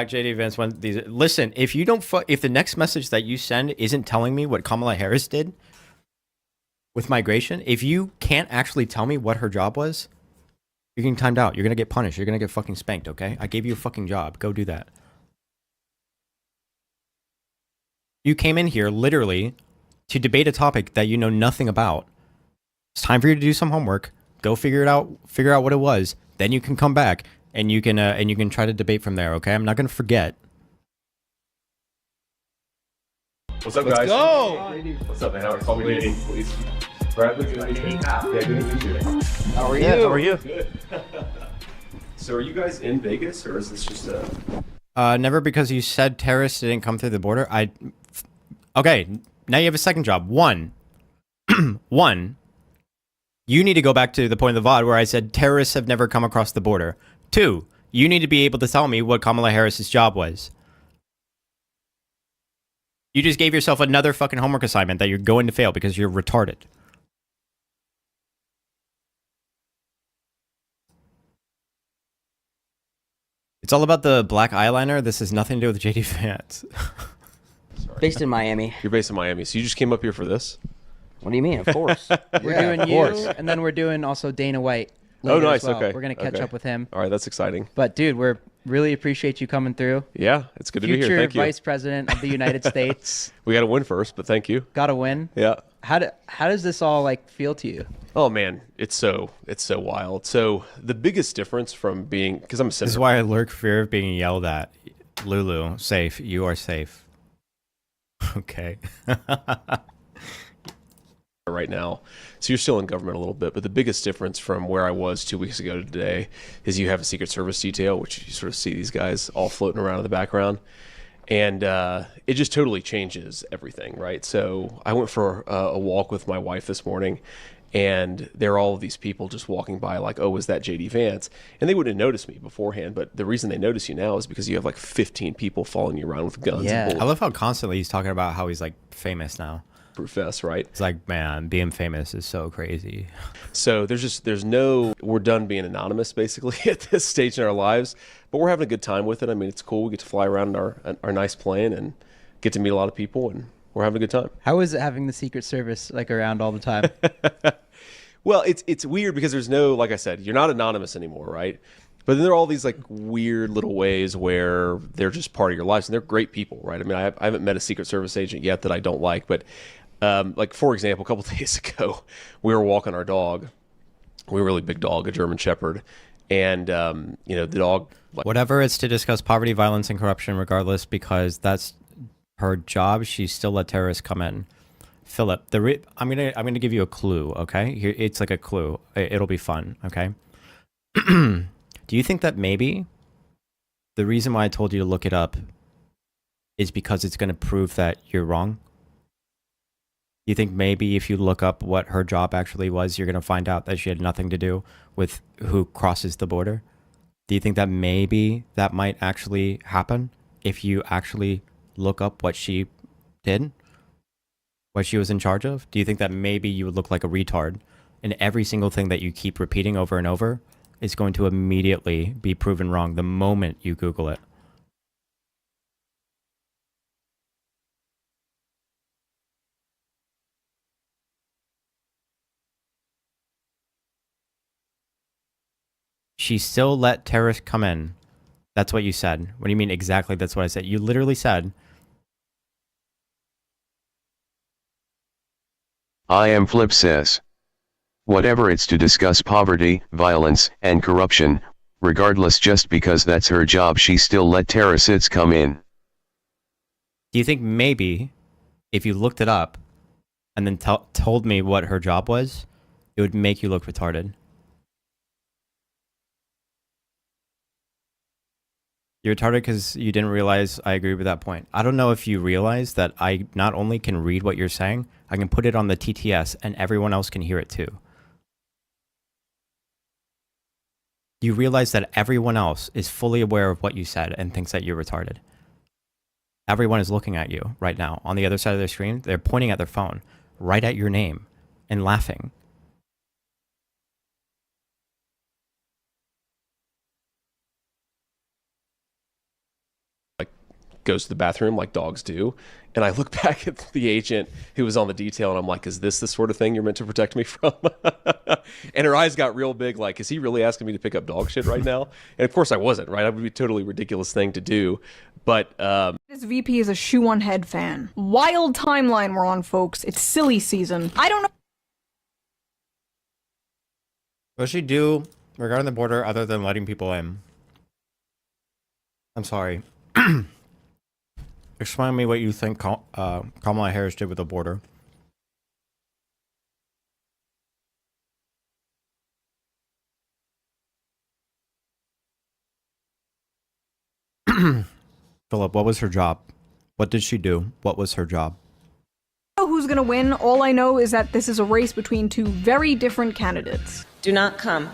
JD Vance went these. Listen, if you don't if the next message that you send isn't telling me what Kamala Harris did with migration, if you can't actually tell me what her job was, you're getting timed out. You're gonna get punished. You're gonna get fucking spanked. Okay? I gave you a fucking job. Go do that. You came in here literally to debate a topic that you know nothing about. It's time for you to do some homework. Go figure it out. Figure out what it was. Then you can come back and you can try to debate from there. Okay? I'm not gonna forget. What's up, guys? Let's go! What's up, man? Call me Nate, please. Bradley, good to meet you. Yeah, good to meet you. How are you? How are you? Good. So, are you guys in Vegas, or is this just a? Never, because you said terrorists didn't come through the border. Okay, now you have a second job. One, you need to go back to the point of the VOD where I said terrorists have never come across the border. Two, you need to be able to tell me what Kamala Harris's job was. You just gave yourself another fucking homework assignment that you're going to fail because you're retarded. It's all about the black eyeliner. This has nothing to do with JD Vance. Based in Miami. You're based in Miami, so you just came up here for this? What do you mean? Of course. We're doing you, and then we're doing also Dana White. Oh, nice. Well. Okay. We're gonna catch up with him. All right, that's exciting. But dude, we're really appreciate you coming through. Yeah, it's good to be here. Future Thank you. Vice President of the United States. We got to win first, but thank you. Got to win. Yeah. How does this all like feel to you? Oh man, it's so wild. So the biggest difference from being, because I'm a senator. This is why I lurk fear of being yelled at. Lulu, safe. You are safe. Okay. Right now, so you're still in government a little bit, but the biggest difference from where I was 2 weeks ago to today is you have a Secret Service detail, which you sort of see these guys all floating around in the background, and it just totally changes everything, right? So I went for a walk with my wife this morning, and there are all of these people just walking by like, oh, is that JD Vance? And they wouldn't have noticed me beforehand, but the reason they notice you now is because you have like 15 people following you around with guns. Yeah. And I love how constantly he's talking about how he's like famous now. Fest, right? It's like, man, being famous is so crazy. So we're done being anonymous basically at this stage in our lives, but we're having a good time with it. I mean, it's cool. We get to fly around in our nice plane and get to meet a lot of people, and we're having a good time. How is it having the Secret Service like around all the time? Well, it's weird because there's no, like I said, you're not anonymous anymore, right? But then there are all these like weird little ways where they're just part of your lives, and they're great people, right? I mean, I haven't met a Secret Service agent yet that I don't like, but like for example, a couple of days ago, we were walking our dog. We have a really big dog, a German Shepherd, and the dog. Whatever, it's to discuss poverty, violence, and corruption, regardless, because that's her job. She still let terrorists come in. Philip, I'm gonna give you a clue. Okay, here it's like a clue. It'll be fun. Okay. Do you think that maybe the reason why I told you to look it up is because it's going to prove that you're wrong? You think maybe if you look up what her job actually was, you're going to find out that she had nothing to do with who crosses the border? Do you think that maybe that might actually happen if you actually look up what she did? What she was in charge of? Do you think that maybe you would look like a retard and every single thing that you keep repeating over and over is going to immediately be proven wrong the moment you Google it? She still let terrorists come in. That's what you said. What do you mean exactly? That's what I said. You literally said, I am Flip says. Whatever, it's to discuss poverty, violence, and corruption, regardless, just because that's her job she still let terrorists come in. do you think maybe if you looked it up and then told me what her job was, it would make you look retarded? You're retarded because you didn't realize I agree with that point. I don't know if you realize that I not only can read what you're saying, I can put it on the TTS and everyone else can hear it too. You realize that everyone else is fully aware of what you said and thinks that you're retarded. Everyone is looking at you right now on the other side of their screen. They're pointing at their phone right at your name and laughing. goes to the bathroom like dogs do. And I look back at the agent who was on the detail, and I'm like, is this the sort of thing you're meant to protect me from? And her eyes got real big, like, is he really asking me to pick up dog shit right now? And of course I wasn't, right? That would be a totally ridiculous thing to do. But this VP is a Shoe on Head fan. Wild timeline we're on, folks. It's silly season. I don't know. What does she do regarding the border other than letting people in? I'm sorry. Explain to me what you think Kamala Harris did with the border. Philip, what was her job? What did she do? What was her job? Who's gonna win? All I know is that this is a race between two very different candidates. Do not come.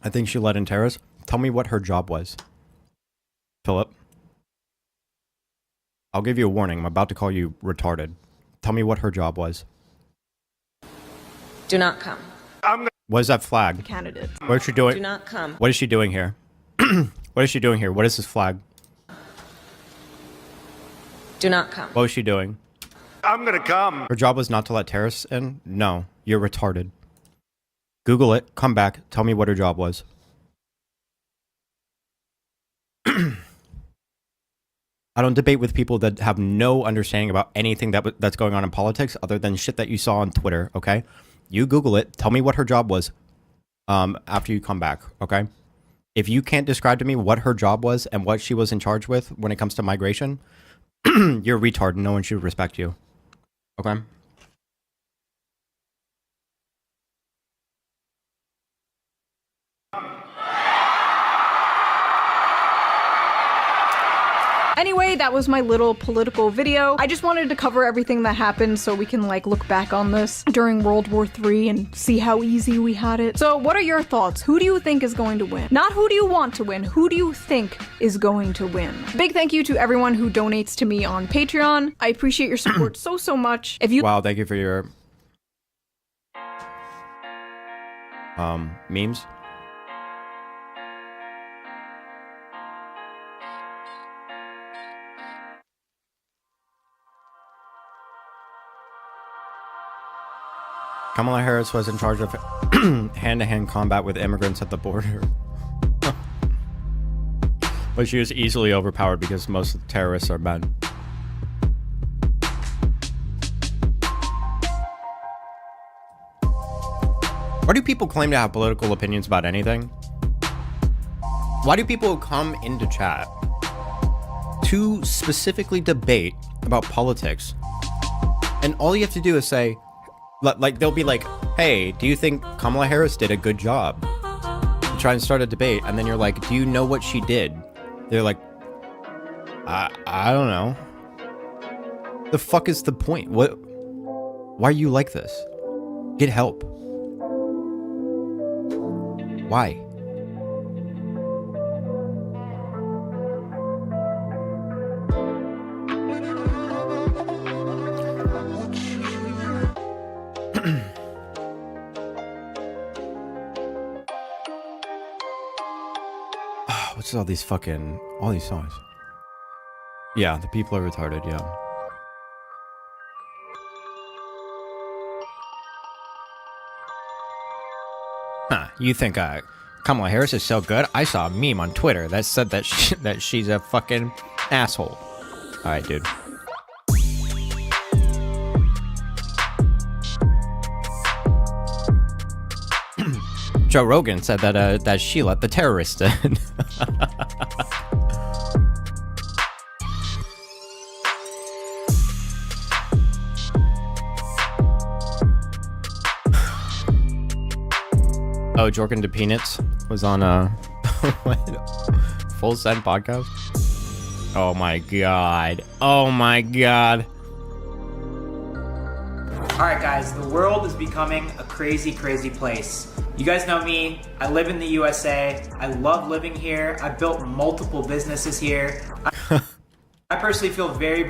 I think she let in terrorists. Tell me what her job was. Philip. I'll give you a warning. I'm about to call you retarded. Tell me what her job was. Do not come. What is that flag? Candidates. What is she doing? Do not come. What is she doing here? What is she doing here? What is this flag? Do not come. What was she doing? I'm gonna come. Her job was not to let terrorists in? No, you're retarded. Google it, come back, tell me what her job was. I don't debate with people that have no understanding about anything that's going on in politics other than shit that you saw on Twitter, okay? You Google it, tell me what her job was after you come back, okay? If you can't describe to me what her job was and what she was in charge with when it comes to migration, you're a retard and no one should respect you, okay? Anyway, that was my little political video. I just wanted to cover everything that happened so we can like look back on this during World War III and see how easy we had it. So what are your thoughts? Who do you think is going to win? Not who do you want to win, who do you think is going to win? Big thank you to everyone who donates to me on Patreon. I appreciate your support so much. If you— Wow, thank you for your memes. Kamala Harris was in charge of hand-to-hand combat with immigrants at the border. But she was easily overpowered because most of the terrorists are men. Why do people claim to have political opinions about anything? Why do people come into chat to specifically debate about politics? And all you have to do is say, like, they'll be like, hey, do you think Kamala Harris did a good job? You try and start a debate, and then you're like, do you know what she did? They're like, I don't know. The fuck is the point? What? Why are you like this? Get help. Why? What's all these songs? Yeah, the people are retarded, yeah. Huh, you think Kamala Harris is so good? I saw a meme on Twitter that said that she's a fucking asshole. Alright, dude. Joe Rogan said that she let the terrorists in. Oh, Jorgen de Peanuts was on Full Send podcast. Oh my god. Oh my god. Alright guys, the world is becoming a crazy, crazy place. You guys know me, I live in the USA, I love living here, I've built multiple businesses here. I personally feel very, very